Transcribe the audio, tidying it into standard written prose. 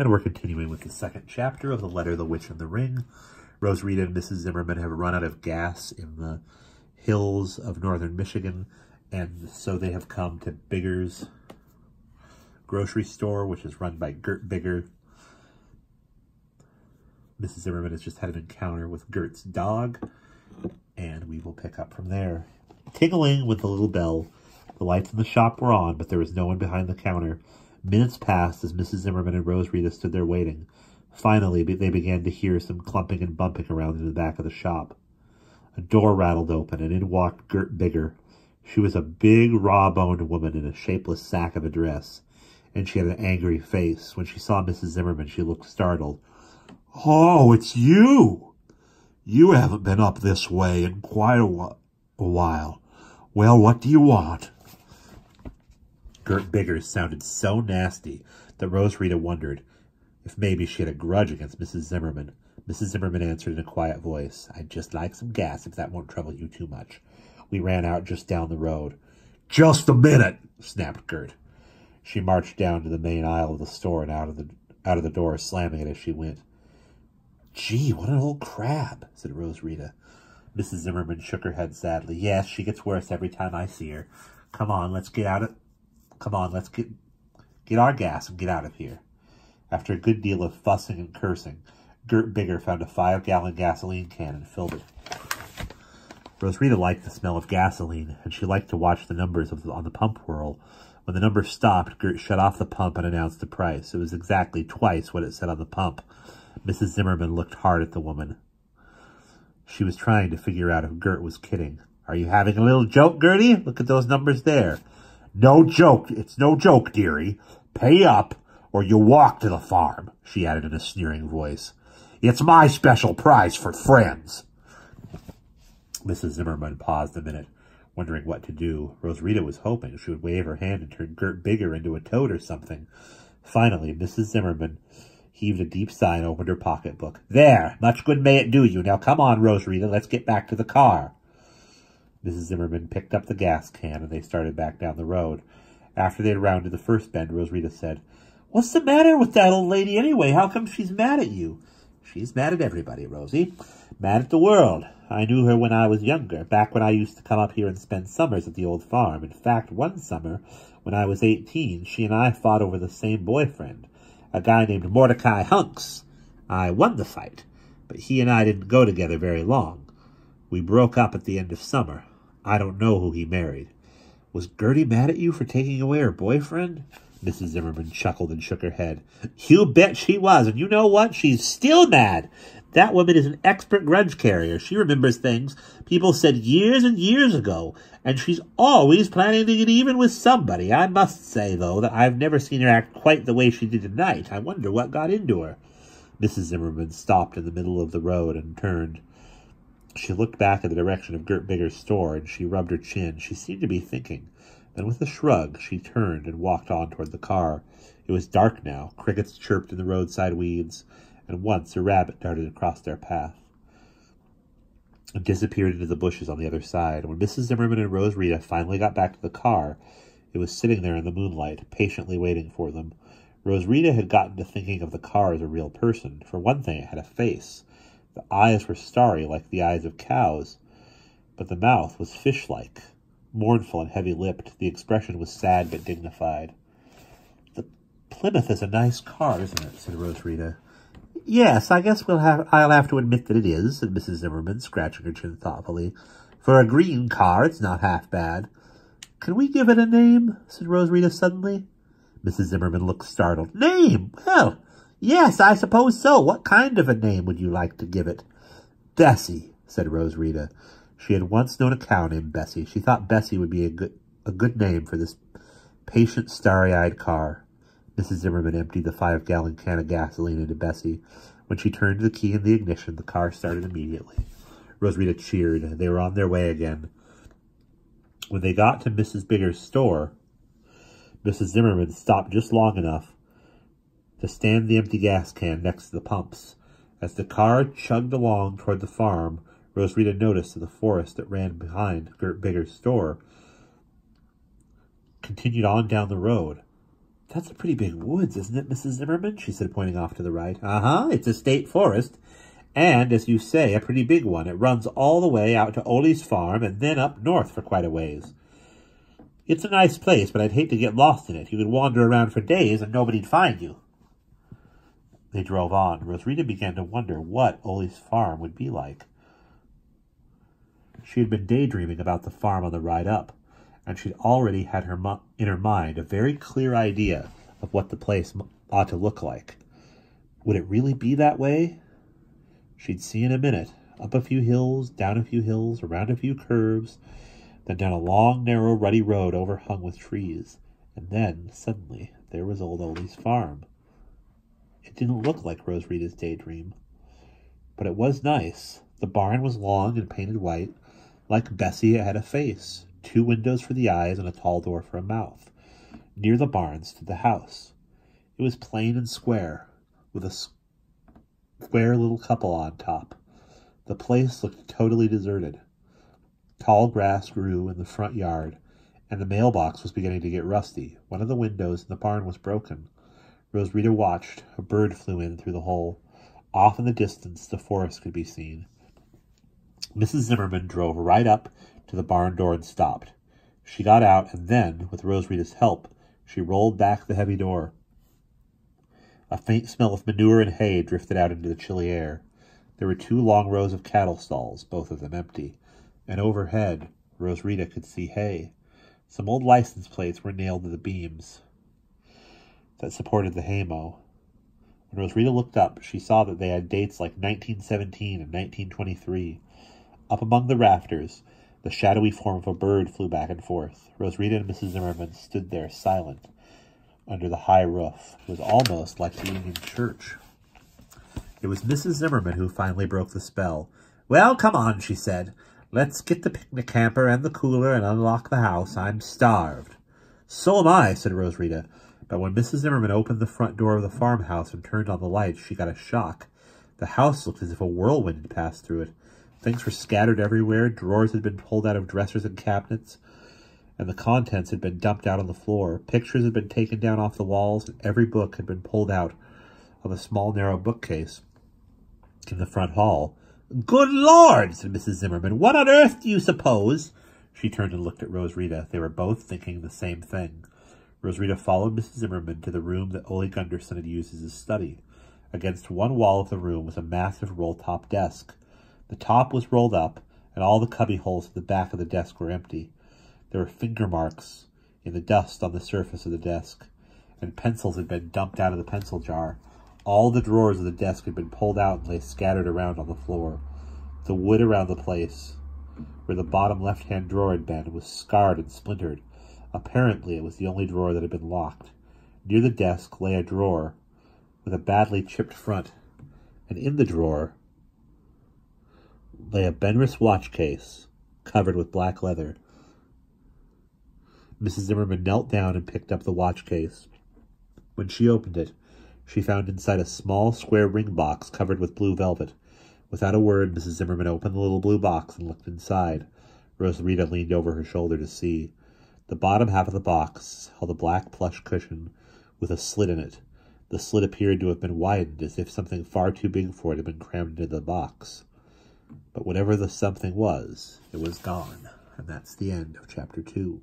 And we're continuing with the second chapter of The Letter, the Witch, and the Ring. Rosarita and Mrs. Zimmerman have run out of gas in the hills of northern Michigan, and so they have come to Bigger's grocery store, which is run by Gert Bigger. Mrs. Zimmerman has just had an encounter with Gert's dog, and we will pick up from there. Tingling with the little bell, the lights in the shop were on, but there was no one behind the counter. Minutes passed as Mrs. Zimmerman and Rosarita stood there waiting. Finally, they began to hear some clumping and bumping around in the back of the shop. A door rattled open, and in walked Gert Bigger. She was a big, raw-boned woman in a shapeless sack of a dress, and she had an angry face. When she saw Mrs. Zimmerman, she looked startled. "Oh, it's you! You haven't been up this way in quite a while. Well, what do you want?" Gert Bigger sounded so nasty that Rosarita wondered if maybe she had a grudge against Mrs. Zimmerman. Mrs. Zimmerman answered in a quiet voice, "I'd just like some gas if that won't trouble you too much. We ran out just down the road." "Just a minute," snapped Gert. She marched down to the main aisle of the store and out of the door, slamming it as she went. "Gee, what an old crab," said Rosarita. Mrs. Zimmerman shook her head sadly. "Yes, she gets worse every time I see her. Come on, let's get our gas and get out of here." After a good deal of fussing and cursing, Gert Bigger found a 5-gallon gasoline can and filled it. Rosarita liked the smell of gasoline, and she liked to watch the numbers on the pump whirl. When the number stopped, Gert shut off the pump and announced the price. It was exactly twice what it said on the pump. Mrs. Zimmerman looked hard at the woman. She was trying to figure out if Gert was kidding. "Are you having a little joke, Gertie? Look at those numbers there." "No joke. It's no joke, dearie. Pay up, or you walk to the farm," she added in a sneering voice. "It's my special price for friends." Mrs. Zimmerman paused a minute, wondering what to do. Rosarita was hoping she would wave her hand and turn Gert Bigger into a toad or something. Finally, Mrs. Zimmerman heaved a deep sigh and opened her pocketbook. "There, much good may it do you. Now come on, Rosarita, let's get back to the car." Mrs. Zimmerman picked up the gas can, and they started back down the road. After they had rounded the first bend, Rosarita said, "What's the matter with that old lady anyway? How come she's mad at you?" "She's mad at everybody, Rosie. Mad at the world. I knew her when I was younger, back when I used to come up here and spend summers at the old farm. In fact, one summer, when I was 18, she and I fought over the same boyfriend, a guy named Mordecai Hunks. I won the fight, but he and I didn't go together very long. We broke up at the end of summer. I don't know who he married." "Was Gertie mad at you for taking away her boyfriend?" Mrs. Zimmerman chuckled and shook her head. "You bet she was, and you know what? She's still mad. That woman is an expert grudge carrier. She remembers things people said years and years ago, and she's always planning to get even with somebody. I must say, though, that I've never seen her act quite the way she did tonight. I wonder what got into her." Mrs. Zimmerman stopped in the middle of the road and turned. She looked back in the direction of Gert Bigger's store, and she rubbed her chin. She seemed to be thinking. Then with a shrug, she turned and walked on toward the car. It was dark now. Crickets chirped in the roadside weeds, and once a rabbit darted across their path and disappeared into the bushes on the other side. When Mrs. Zimmerman and Rosarita finally got back to the car, it was sitting there in the moonlight, patiently waiting for them. Rosarita had gotten to thinking of the car as a real person. For one thing, it had a face. The eyes were starry like the eyes of cows, but the mouth was fish-like, mournful and heavy-lipped. The expression was sad but dignified. "The Plymouth is a nice car, isn't it?" said Rosarita. "Yes, I guess I'll have to admit that it is," said Mrs. Zimmerman, scratching her chin thoughtfully. "For a green car, it's not half bad." "Can we give it a name?" said Rosarita suddenly. Mrs. Zimmerman looked startled. "Name? Well, yes, I suppose so. What kind of a name would you like to give it?" "Bessie," said Rosarita. She had once known a cow named Bessie. She thought Bessie would be a good name for this patient, starry-eyed car. Mrs. Zimmerman emptied the 5-gallon can of gasoline into Bessie. When she turned the key in the ignition, the car started immediately. Rosarita cheered. They were on their way again. When they got to Mrs. Bigger's store, Mrs. Zimmerman stopped just long enough to stand the empty gas can next to the pumps. As the car chugged along toward the farm, Rosarita noticed that the forest that ran behind Gert Bigger's store continued on down the road. That's a pretty big woods, isn't it, Mrs. Zimmerman? She said, pointing off to the right. Uh-huh, it's a state forest. And, as you say, a pretty big one. It runs all the way out to Ole's farm and then up north for quite a ways. It's a nice place, but I'd hate to get lost in it. You could wander around for days and nobody'd find you. They drove on. Rosrita began to wonder what Ole's farm would be like. She had been daydreaming about the farm on the ride up, and she'd already had in her mind a very clear idea of what the place ought to look like. Would it really be that way? She'd see in a minute, up a few hills, down a few hills, around a few curves, then down a long, narrow, rutty road overhung with trees. And then, suddenly, there was old Ole's farm. It didn't look like Rosrita's daydream, but it was nice. The barn was long and painted white. Like Bessie, it had a face, 2 windows for the eyes and a tall door for a mouth. Near the barn stood the house. It was plain and square, with a square little cupola on top. The place looked totally deserted. Tall grass grew in the front yard, and the mailbox was beginning to get rusty. One of the windows in the barn was broken. Rosrita watched. A bird flew in through the hole. Off in the distance, the forest could be seen. Mrs. Zimmerman drove right up to the barn door and stopped. She got out, and then, with Rosrita's help, she rolled back the heavy door. A faint smell of manure and hay drifted out into the chilly air. There were 2 long rows of cattle stalls, both of them empty, and overhead, Rosrita could see hay. Some old license plates were nailed to the beams that supported the haymow. When Rosrita looked up, she saw that they had dates like 1917 and 1923. Up among the rafters, the shadowy form of a bird flew back and forth. Rosrita and Mrs. Zimmerman stood there silent under the high roof. It was almost like being in church. It was Mrs. Zimmerman who finally broke the spell. "Well, come on," she said. "Let's get the picnic hamper and the cooler and unlock the house. I'm starved." "So am I," said Rosrita. But when Mrs. Zimmerman opened the front door of the farmhouse and turned on the lights, she got a shock. The house looked as if a whirlwind had passed through it. Things were scattered everywhere. Drawers had been pulled out of dressers and cabinets, and the contents had been dumped out on the floor. Pictures had been taken down off the walls, and every book had been pulled out of a small, narrow bookcase in the front hall. "Good Lord," said Mrs. Zimmerman. "What on earth do you suppose?" She turned and looked at Rosrita. They were both thinking the same thing. Rosrita followed Mrs. Zimmerman to the room that Ole Gunderson had used as his study. Against one wall of the room was a massive roll-top desk. The top was rolled up, and all the cubby holes at the back of the desk were empty. There were finger marks in the dust on the surface of the desk, and pencils had been dumped out of the pencil jar. All the drawers of the desk had been pulled out and lay scattered around on the floor. The wood around the place, where the bottom left-hand drawer had been, was scarred and splintered. Apparently, it was the only drawer that had been locked. Near the desk lay a drawer with a badly chipped front, and in the drawer lay a Benris watch case covered with black leather. Mrs. Zimmerman knelt down and picked up the watch case. When she opened it, she found inside a small square ring box covered with blue velvet. Without a word, Mrs. Zimmerman opened the little blue box and looked inside. Rosrita leaned over her shoulder to see. The bottom half of the box held a black plush cushion with a slit in it. The slit appeared to have been widened, as if something far too big for it had been crammed into the box. But whatever the something was, it was gone. And that's the end of Chapter 2.